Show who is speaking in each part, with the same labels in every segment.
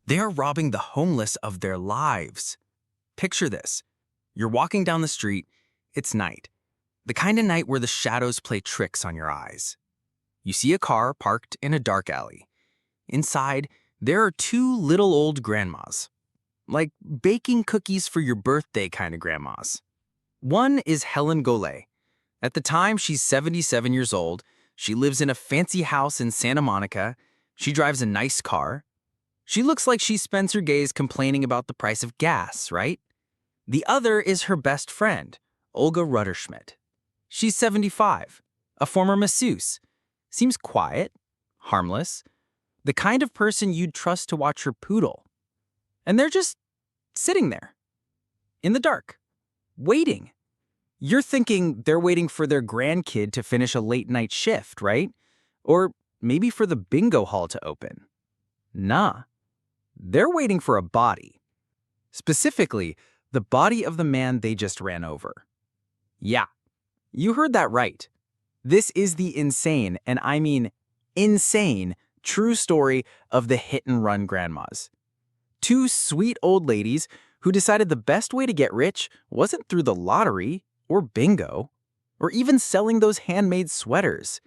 Speaker 1: They are robbing the homeless of their lives. Picture this. You're walking down the street. It's night. The kind of night where the shadows play tricks on your eyes. You see a car parked in a dark alley. Inside, there are two little old grandmas. Like baking cookies for your birthday kind of grandmas. One is Helen Golay. At the time, she's 77 years old. She lives in a fancy house in Santa Monica. She drives a nice car. She looks like she spends her days complaining about the price of gas, right? The other is her best friend, Olga Rutterschmidt. She's 75, a former masseuse. Seems quiet, harmless, the kind of person you'd trust to watch your poodle. And they're just sitting there, in the dark, waiting. You're thinking they're waiting for their grandkid to finish a late-night shift, right? Or maybe for the bingo hall to open. Nah, they're waiting for a body. Specifically, the body of the man they just ran over. Yeah, you heard that right. This is the insane, and I mean insane, true story of the hit-and-run grandmas. Two sweet old ladies who decided the best way to get rich wasn't through the lottery or bingo or even selling those handmade sweaters.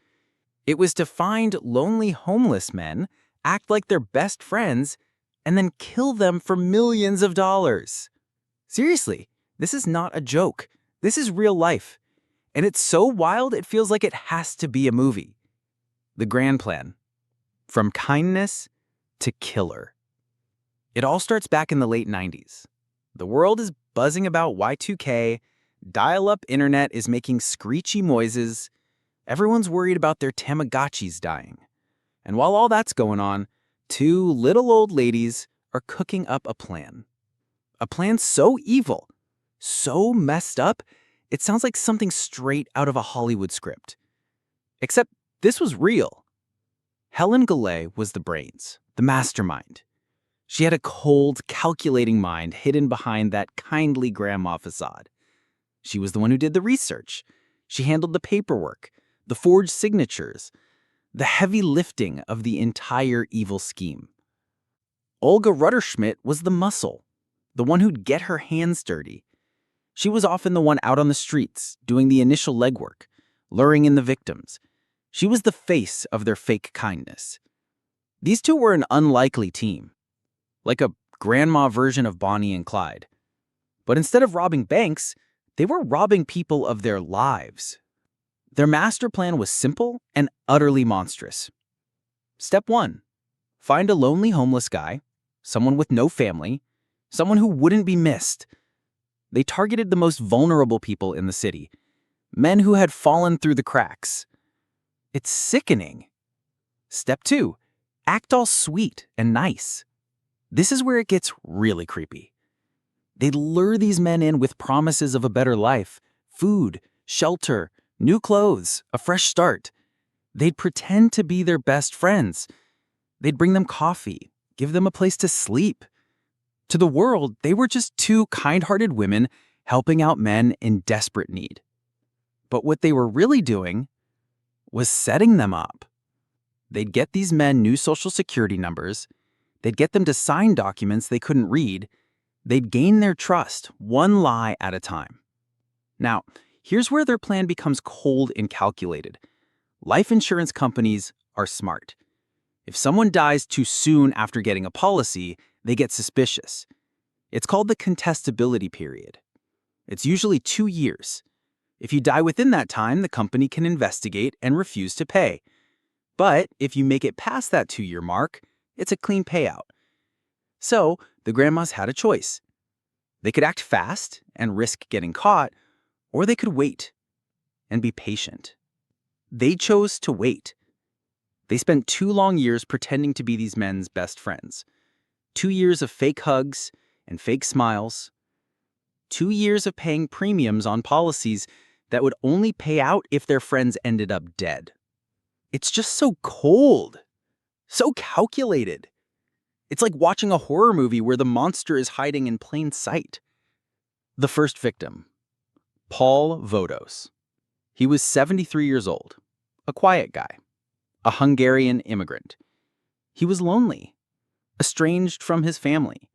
Speaker 1: It was to find lonely homeless men, act like they're best friends, and then kill them for millions of dollars. Seriously, this is not a joke. This is real life. And it's so wild it feels like it has to be a movie. The grand plan. From kindness to killer. It all starts back in the late 90s. The world is buzzing about Y2K, dial-up internet is making screechy noises, everyone's worried about their Tamagotchis dying. And while all that's going on, two little old ladies are cooking up a plan. A plan so evil, so messed up, it sounds like something straight out of a Hollywood script. Except this was real. Helen Golay was the brains, the mastermind. She had a cold, calculating mind hidden behind that kindly grandma facade. She was the one who did the research. She handled the paperwork, the forged signatures, the heavy lifting of the entire evil scheme. Olga Rutterschmidt was the muscle, the one who'd get her hands dirty. She was often the one out on the streets, doing the initial legwork, luring in the victims. She was the face of their fake kindness. These two were an unlikely team. Like a grandma version of Bonnie and Clyde. But instead of robbing banks, they were robbing people of their lives. Their master plan was simple and utterly monstrous. Step 1. Find a lonely homeless guy, someone with no family, someone who wouldn't be missed. They targeted the most vulnerable people in the city, men who had fallen through the cracks. It's sickening. Step 2. Act all sweet and nice. This is where it gets really creepy. They'd lure these men in with promises of a better life, food, shelter, new clothes, a fresh start. They'd pretend to be their best friends. They'd bring them coffee, give them a place to sleep. To the world, they were just two kind-hearted women helping out men in desperate need. But what they were really doing was setting them up. They'd get these men new social security numbers. They'd get them to sign documents they couldn't read. They'd gain their trust, one lie at a time. Now, here's where their plan becomes cold and calculated. Life insurance companies are smart. If someone dies too soon after getting a policy, they get suspicious. It's called the contestability period. It's usually 2 years. If you die within that time, the company can investigate and refuse to pay. But if you make it past that 2-year mark, it's a clean payout. So the grandmas had a choice. They could act fast and risk getting caught, or they could wait and be patient. They chose to wait. They spent 2 long years pretending to be these men's best friends. 2 years of fake hugs and fake smiles. 2 years of paying premiums on policies that would only pay out if their friends ended up dead. It's just so cold. So calculated. It's like watching a horror movie where the monster is hiding in plain sight. The first victim, Paul Vodos. He was 73 years old, a quiet guy, a Hungarian immigrant. He was lonely, estranged from his family.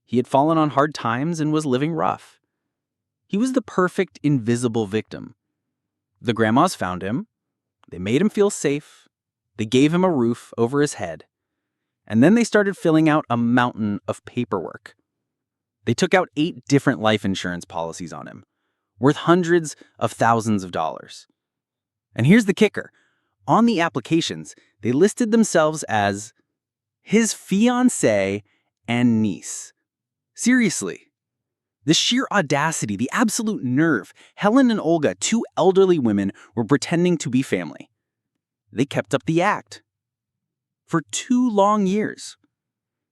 Speaker 1: He had fallen on hard times and was living rough. He was the perfect invisible victim. The grandmas found him. They made him feel safe. They gave him a roof over his head. And then they started filling out a mountain of paperwork. They took out 8 different life insurance policies on him, worth hundreds of thousands of dollars. And here's the kicker. On the applications, they listed themselves as his fiancée and niece. Seriously. The sheer audacity, the absolute nerve. Helen and Olga, 2 elderly women, were pretending to be family. They kept up the act. For 2 long years.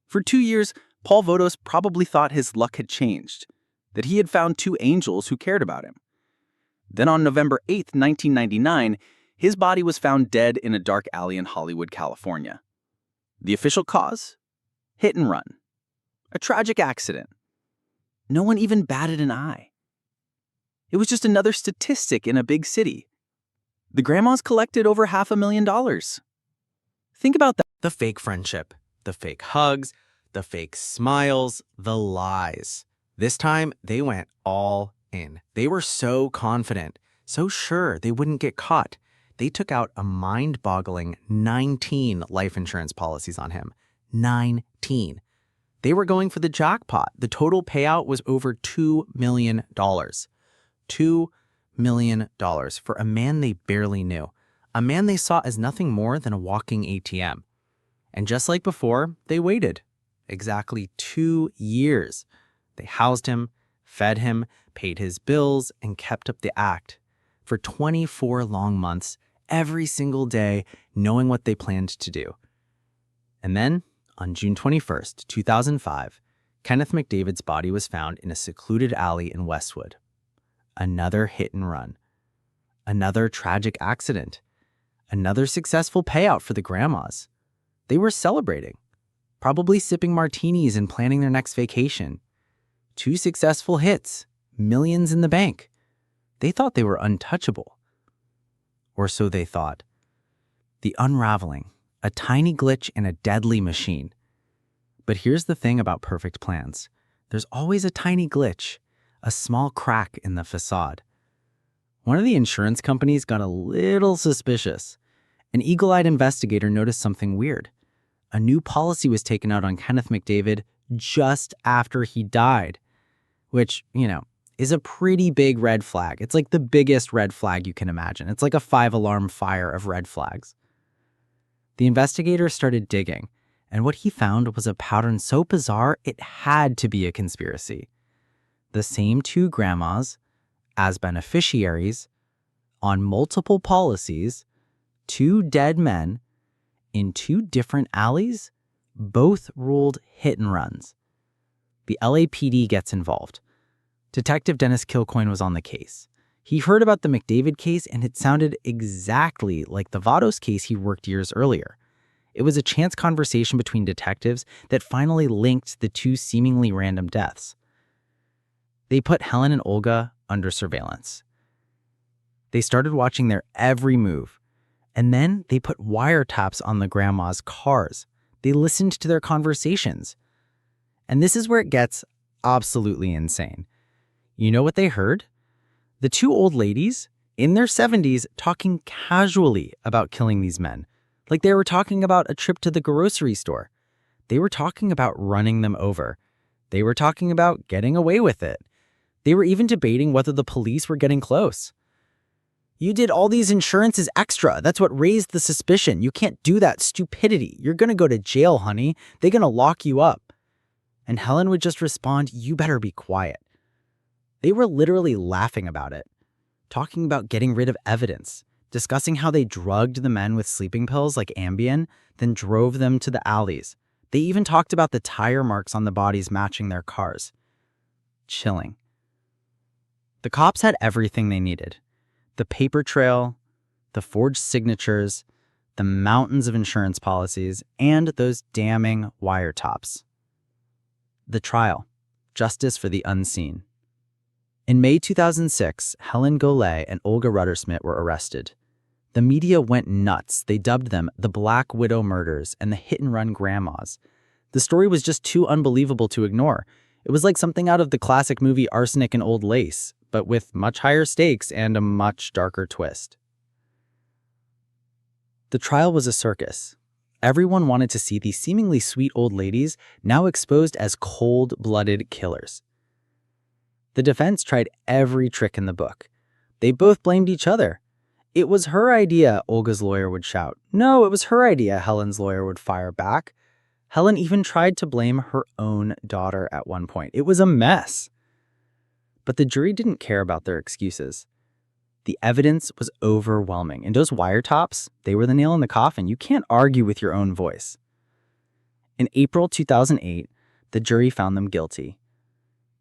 Speaker 1: For 2 years, Paul Vodos probably thought his luck had changed, that he had found 2 angels who cared about him. Then on November 8, 1999, his body was found dead in a dark alley in Hollywood, California. The official cause? Hit and run. A tragic accident. No one even batted an eye. It was just another statistic in a big city. The grandmas collected over $500,000. Think about that. The fake friendship, the fake hugs, the fake smiles, the lies. This time, they went all in. They were so confident, so sure they wouldn't get caught. They took out a mind-boggling 19 life insurance policies on him. 19. They were going for the jackpot. The total payout was over $2 million. $2 million for a man they barely knew. A man they saw as nothing more than a walking ATM. And just like before, they waited. Exactly 2 years. They housed him, fed him, paid his bills, and kept up the act. For 24 long months, every single day, knowing what they planned to do. And then, on June 21st, 2005, Kenneth McDavid's body was found in a secluded alley in Westwood. Another hit and run. Another tragic accident. Another successful payout for the grandmas. They were celebrating, probably sipping martinis and planning their next vacation. 2 successful hits, millions in the bank. They thought they were untouchable. Or so they thought. The unraveling, a tiny glitch in a deadly machine. But here's the thing about perfect plans. There's always a tiny glitch, a small crack in the facade. One of the insurance companies got a little suspicious. An eagle-eyed investigator noticed something weird. A new policy was taken out on Kenneth McDavid just after he died, which, is a pretty big red flag. It's like the biggest red flag you can imagine. It's like a 5-alarm fire of red flags. The investigator started digging, and what he found was a pattern so bizarre it had to be a conspiracy. The same 2 grandmas, as beneficiaries, on multiple policies, 2 dead men, in 2 different alleys, both ruled hit and runs. The LAPD gets involved. Detective Dennis Kilcoyne was on the case. He heard about the McDavid case, and it sounded exactly like the Vodos case he worked years earlier. It was a chance conversation between detectives that finally linked the 2 seemingly random deaths. They put Helen and Olga under surveillance. They started watching their every move. And then they put wiretaps on the grandma's cars. They listened to their conversations. And this is where it gets absolutely insane. You know what they heard? The 2 old ladies in their 70s talking casually about killing these men. Like they were talking about a trip to the grocery store. They were talking about running them over. They were talking about getting away with it. They were even debating whether the police were getting close. You did all these insurances extra. That's what raised the suspicion. You can't do that stupidity. You're going to go to jail, honey. They're going to lock you up. And Helen would just respond, you better be quiet. They were literally laughing about it, talking about getting rid of evidence, discussing how they drugged the men with sleeping pills like Ambien, then drove them to the alleys. They even talked about the tire marks on the bodies matching their cars. Chilling. The cops had everything they needed. The paper trail, the forged signatures, the mountains of insurance policies, and those damning wiretaps. The trial. Justice for the unseen. In May 2006, Helen Golay and Olga Rutterschmidt were arrested. The media went nuts. They dubbed them the Black Widow murders and the hit-and-run grandmas.
Speaker 2: The story was just too unbelievable to ignore. It was like something out of the classic movie Arsenic and Old Lace, but with much higher stakes and a much darker twist. The trial was a circus. Everyone wanted to see these seemingly sweet old ladies now exposed as cold-blooded killers. The defense tried every trick in the book. They both blamed each other. "It was her idea," Olga's lawyer would shout. "No, it was her idea," Helen's lawyer would fire back. Helen even tried to blame her own daughter at one point. It was a mess. But the jury didn't care about their excuses. The evidence was overwhelming, and those wiretaps, they were the nail in the coffin. You can't argue with your own voice. In April 2008, the jury found them guilty.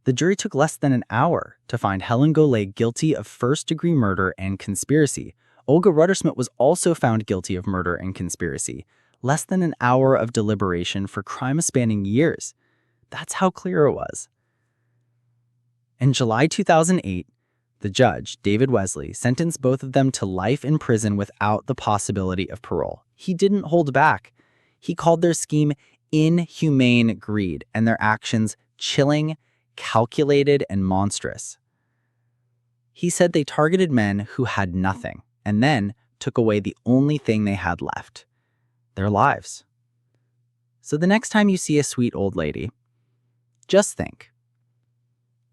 Speaker 2: The jury took less than an hour to find Helen Golay guilty of first-degree murder and conspiracy. Olga Rutterschmidt was also found guilty of murder and conspiracy. Less than an hour of deliberation for crimes spanning years. That's how clear it was. In July 2008, the judge, David Wesley, sentenced both of them to life in prison without the possibility of parole. He didn't hold back. He called their scheme inhumane greed and their actions chilling, calculated, and monstrous. He said they targeted men who had nothing and then took away the only thing they had left, their lives. So the next time you see a sweet old lady, just think,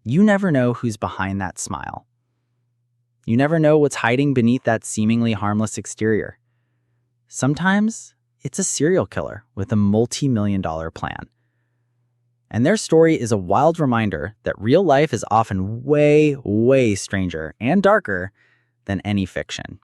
Speaker 2: you never know who's behind that smile. You never know what's hiding beneath that seemingly harmless exterior. Sometimes it's a serial killer with a multi-million-dollar plan. And their story is a wild reminder that real life is often way, way stranger and darker than any fiction.